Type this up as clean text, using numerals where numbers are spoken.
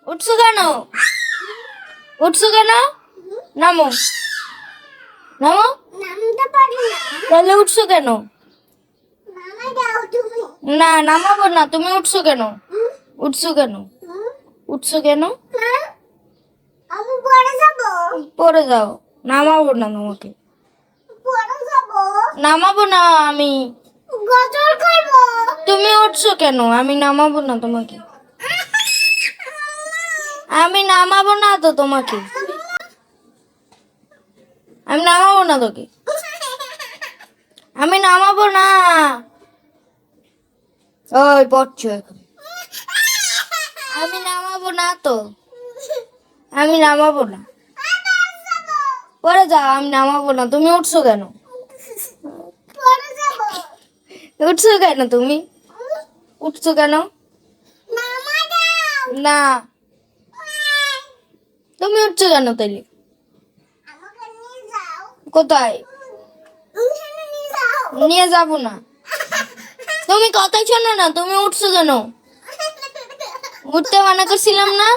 উঠছো কেন? উঠছো কেন? নামো নামো। তাহলে উঠছো কেন? না নামাবো না, তুমি উঠছো কেন? উঠছো কেন? উঠছো কেন? পরে যাও। নামাবো না তোমাকে, নামাবো না আমি। তুমি উঠছো কেন? আমি নামাবো না তোমাকে, আমি নামাবো না তো তোমাকে, আমি নামাবো না তোকে, আমি নামাবো না। ওই পড়ছো এখন, আমি নামাবো না তো, আমি নামাবো না। পরে যাও, আমি নামাবো না। তুমি উঠছো কেন? উঠছো কেন তুমি? উঠছো কেন? না তুমি উঠছো কেন তাইলে? কোথায়? নিয়ে যাবো না। তুমি কথাই শোনো না, তুমি উঠছো কেন? উঠতে মানা করছিলাম না?